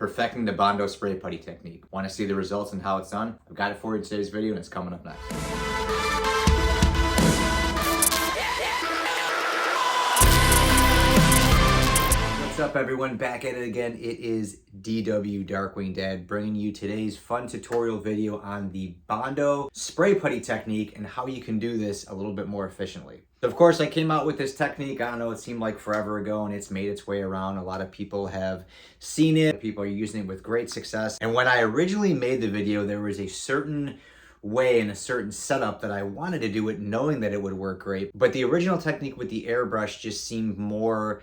perfecting the Bondo spray putty technique. Want to see the results and how it's done? I've got it for you in today's video and it's coming up next. What's up everyone, back at it again. It is DW Darkwing Dad bringing you today's fun tutorial video on the Bondo spray putty technique and how you can do this a little bit more efficiently. So of course I came out with this technique, I don't know, it seemed like forever ago, and it's made its way around. A lot of people have seen it, people are using it with great success. And when I originally made the video, there was a certain way and a certain setup that I wanted to do it knowing that it would work great. But the original technique with the airbrush just seemed more,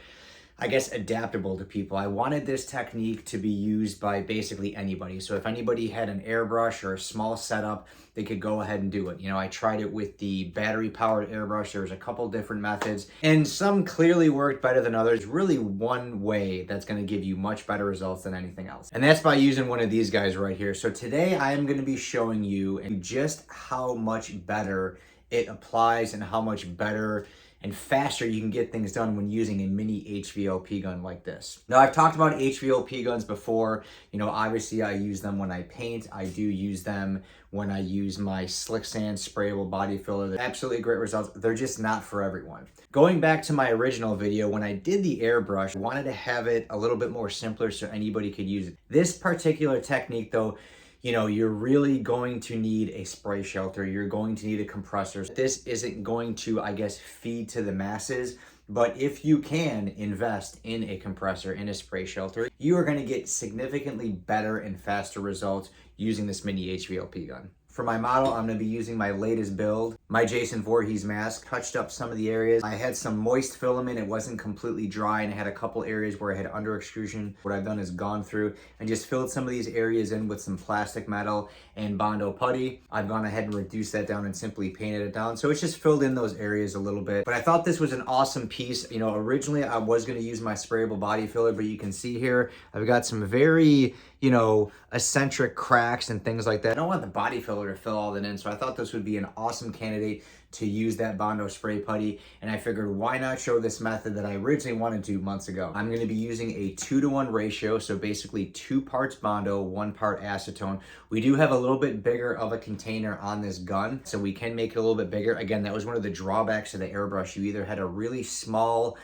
I guess, adaptable to people. I wanted this technique to be used by basically anybody. So if anybody had an airbrush or a small setup, they could go ahead and do it. You know, I tried it with the battery powered airbrush. There's a couple different methods and some clearly worked better than others. Really one way that's gonna give you much better results than anything else. And that's by using one of these guys right here. So today I am gonna be showing you just how much better it applies and how much better and faster you can get things done when using a mini HVLP gun like this. Now, I've talked about HVLP guns before. You know, obviously I use them when I paint. I do use them when I use my slick sand sprayable body filler. They're absolutely great results. They're just not for everyone. Going back to my original video, when I did the airbrush, I wanted to have it a little bit more simpler so anybody could use it. This particular technique though, you know, you're really going to need a spray shelter. You're going to need a compressor. This isn't going to, I guess, feed to the masses, but if you can invest in a compressor, in a spray shelter, you are gonna get significantly better and faster results using this mini HVLP gun. For my model, I'm gonna be using my latest build, my Jason Voorhees mask. Touched up some of the areas. I had some moist filament, it wasn't completely dry, and I had a couple areas where I had under extrusion. What I've done is gone through and just filled some of these areas in with some plastic metal and Bondo putty. I've gone ahead and reduced that down and simply painted it down. So it's just filled in those areas a little bit. But I thought this was an awesome piece. You know, originally I was gonna use my sprayable body filler, but you can see here, I've got some very, you know, eccentric cracks and things like that. I don't want the body filler to fill all that in, so I thought this would be an awesome candidate to use that Bondo spray putty, and I figured why not show this method that I originally wanted to months ago. I'm gonna be using a 2-to-1 ratio, so basically 2 parts Bondo, 1 part acetone. We do have a little bit bigger of a container on this gun, so we can make it a little bit bigger. Again, that was one of the drawbacks of the airbrush. You either had a really small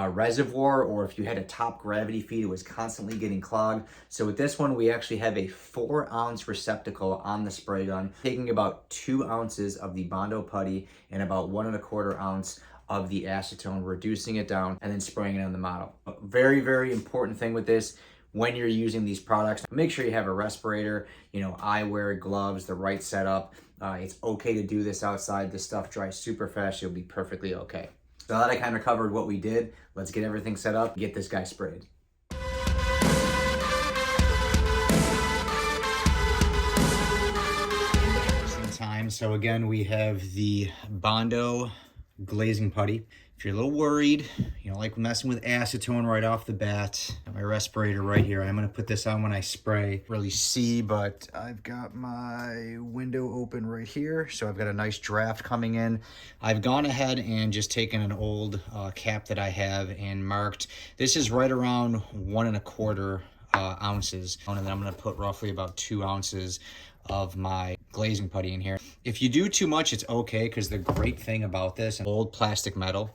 reservoir, or if you had a top gravity feed, it was constantly getting clogged. So with this one, we actually have a 4-ounce receptacle on the spray gun, taking about 2 ounces of the Bondo putty and about 1 1/4 ounce of the acetone, reducing it down and then spraying it on the model. A very, very important thing with this, when you're using these products, make sure you have a respirator, you know, eyewear, gloves, the right setup. It's okay to do this outside. This stuff dries super fast. You'll be perfectly okay. So now that I kind of covered what we did, let's get everything set up, get this guy sprayed. So again, we have the Bondo glazing putty. If you're a little worried, you know, like messing with acetone right off the bat, got my respirator right here. I'm gonna put this on when I spray. Really see, but I've got my window open right here, so I've got a nice draft coming in. I've gone ahead and just taken an old cap that I have and marked. This is right around 1 1/4 ounces, and then I'm gonna put roughly about 2 ounces of my glazing putty in here. If you do too much, it's okay, because the great thing about this, old plastic metal,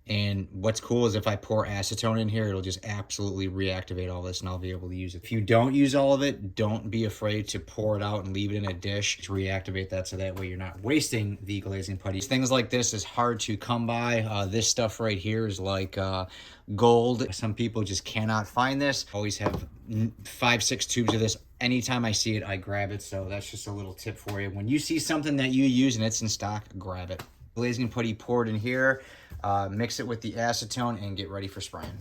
and what's cool is if I pour acetone in here, it'll just absolutely reactivate all this and I'll be able to use it. If you don't use all of it, don't be afraid to pour it out and leave it in a dish to reactivate that, so that way you're not wasting the glazing putty. Things like this is hard to come by. This stuff right here is like gold. Some people just cannot find this. Always have 5, 6 tubes of this. Anytime I see it, I grab it. So that's just a little tip for you. When you see something that you use and it's in stock, grab it. Glazing putty poured in here, mix it with the acetone and get ready for spraying.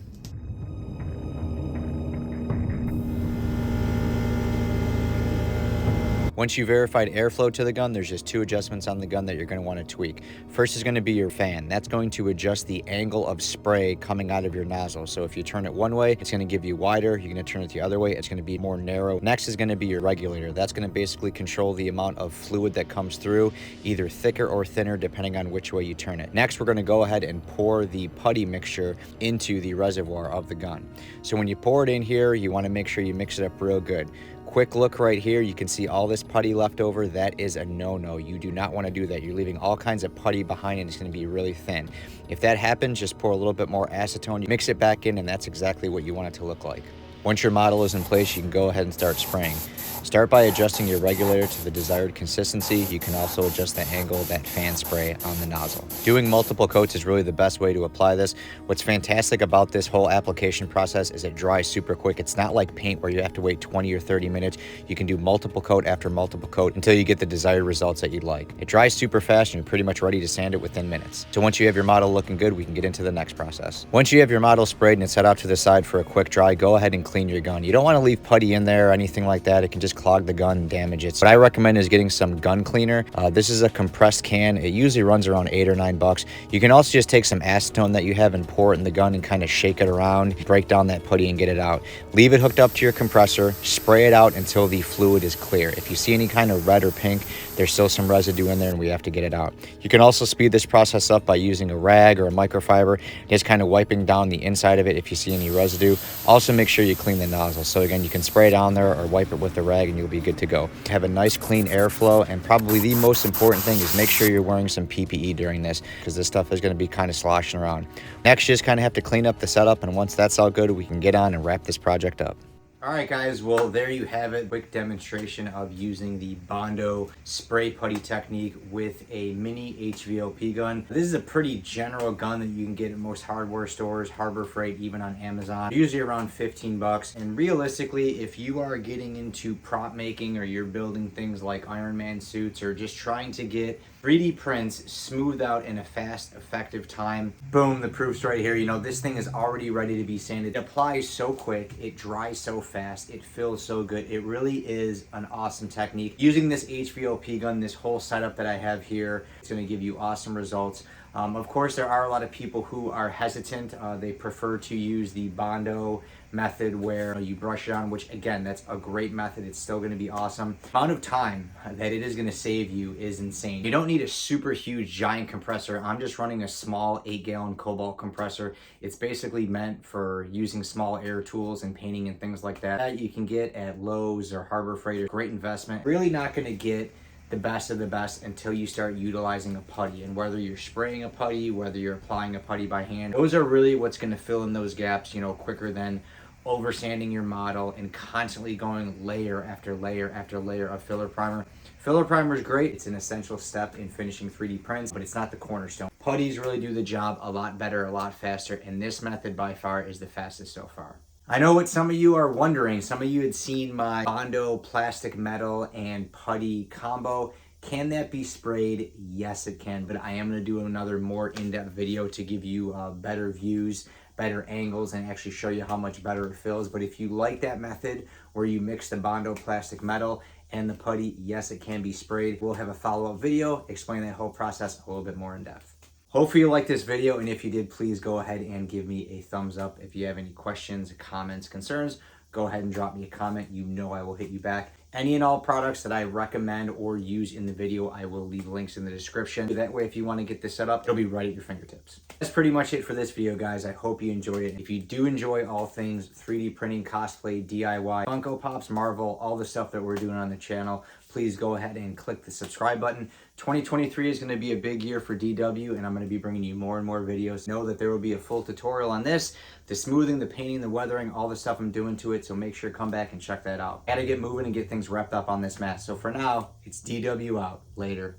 Once you verified airflow to the gun, there's just two adjustments on the gun that you're going to want to tweak. First is going to be your fan. That's going to adjust the angle of spray coming out of your nozzle. So if you turn it one way, it's going to give you wider. You're going to turn it the other way, it's going to be more narrow. Next is going to be your regulator. That's going to basically control the amount of fluid that comes through, either thicker or thinner, depending on which way you turn it. Next, we're going to go ahead and pour the putty mixture into the reservoir of the gun. So when you pour it in here, you want to make sure you mix it up real good. Quick look right here, you can see all this putty left over. That is a no-no. You do not want to do that. You're leaving all kinds of putty behind and it's going to be really thin. If that happens, just pour a little bit more acetone, mix it back in, and that's exactly what you want it to look like. Once your model is in place, you can go ahead and start spraying. Start by adjusting your regulator to the desired consistency. You can also adjust the angle of that fan spray on the nozzle. Doing multiple coats is really the best way to apply this. What's fantastic about this whole application process is it dries super quick. It's not like paint where you have to wait 20 or 30 minutes. You can do multiple coat after multiple coat until you get the desired results that you'd like. It dries super fast and you're pretty much ready to sand it within minutes. So once you have your model looking good, we can get into the next process. Once you have your model sprayed and it's set out to the side for a quick dry, go ahead and clean your gun. You don't want to leave putty in there or anything like that. It can just clog the gun and damage it. So what I recommend is getting some gun cleaner. This is a compressed can. It usually runs around $8 or $9. You can also just take some acetone that you have and pour it in the gun and kind of shake it around, break down that putty and get it out. Leave it hooked up to your compressor, spray it out until the fluid is clear. If you see any kind of red or pink, there's still some residue in there and we have to get it out. You can also speed this process up by using a rag or a microfiber, just kind of wiping down the inside of it if you see any residue. Also make sure you clean the nozzle. So again, you can spray it on there or wipe it with a rag and you'll be good to go. Have a nice clean airflow, and probably the most important thing is make sure you're wearing some PPE during this, because this stuff is going to be kind of sloshing around. Next, you just kind of have to clean up the setup, and once that's all good, we can get on and wrap this project up. All right, guys, well, there you have it. Quick demonstration of using the Bondo spray putty technique with a mini HVLP gun. This is a pretty general gun that you can get at most hardware stores, Harbor Freight, even on Amazon. Usually around 15 bucks. And realistically, if you are getting into prop making or you're building things like Iron Man suits or just trying to get 3D prints smoothed out in a fast, effective time, boom, the proof's right here. You know, this thing is already ready to be sanded. It applies so quick, it dries so fast, it feels so good. It really is an awesome technique. Using this HVLP gun, this whole setup that I have here, it's gonna give you awesome results. Of course, there are a lot of people who are hesitant. They prefer to use the Bondo method where you brush it on, which again, that's a great method. It's still going to be awesome. The amount of time that it is going to save you is insane. You don't need a super huge giant compressor. I'm just running a small 8-gallon Cobalt compressor. It's basically meant for using small air tools and painting and things like that. You can get at Lowe's or Harbor Freight. Great investment. Really not going to get the best of the best until you start utilizing a putty. And whether you're spraying a putty, whether you're applying a putty by hand, those are really what's going to fill in those gaps, you know, quicker than over sanding your model and constantly going layer after layer after layer of filler primer. Filler primer is great. It's an essential step in finishing 3D prints, but it's not the cornerstone. Putties really do the job a lot better, a lot faster, and this method by far is the fastest so far. I know what some of you are wondering. Some of you had seen my Bondo plastic metal and putty combo. Can that be sprayed? Yes, it can, but I am going to do another more in-depth video to give you better views, better angles, and actually show you how much better it feels. But if you like that method where you mix the Bondo plastic metal and the putty, yes, it can be sprayed. We'll have a follow-up video explaining that whole process a little bit more in depth. Hopefully you liked this video, and if you did, please go ahead and give me a thumbs up. If you have any questions, comments, concerns, go ahead and drop me a comment. You know I will hit you back. Any and all products that I recommend or use in the video, I will leave links in the description. That way, if you want to get this set up, it'll be right at your fingertips. That's pretty much it for this video, guys. I hope you enjoyed it. If you do enjoy all things 3D printing, cosplay, DIY, Funko Pops, Marvel, all the stuff that we're doing on the channel, please go ahead and click the subscribe button. 2023 is going to be a big year for DW, and I'm going to be bringing you more and more videos. Know that there will be a full tutorial on this, the smoothing, the painting, the weathering, all the stuff I'm doing to it, so make sure to come back and check that out. Gotta get moving and get things wrapped up on this mat. So for now, it's DW out. Later.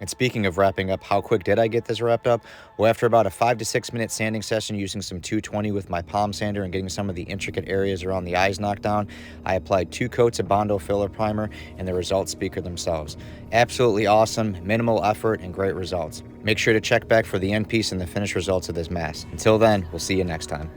And speaking of wrapping up, how quick did I get this wrapped up? Well, after about a 5 to 6 minute sanding session using some 220 with my palm sander and getting some of the intricate areas around the eyes knocked down, I applied 2 coats of Bondo filler primer, and the results speak for themselves. Absolutely awesome, minimal effort, and great results. Make sure to check back for the end piece and the finished results of this mask. Until then, we'll see you next time.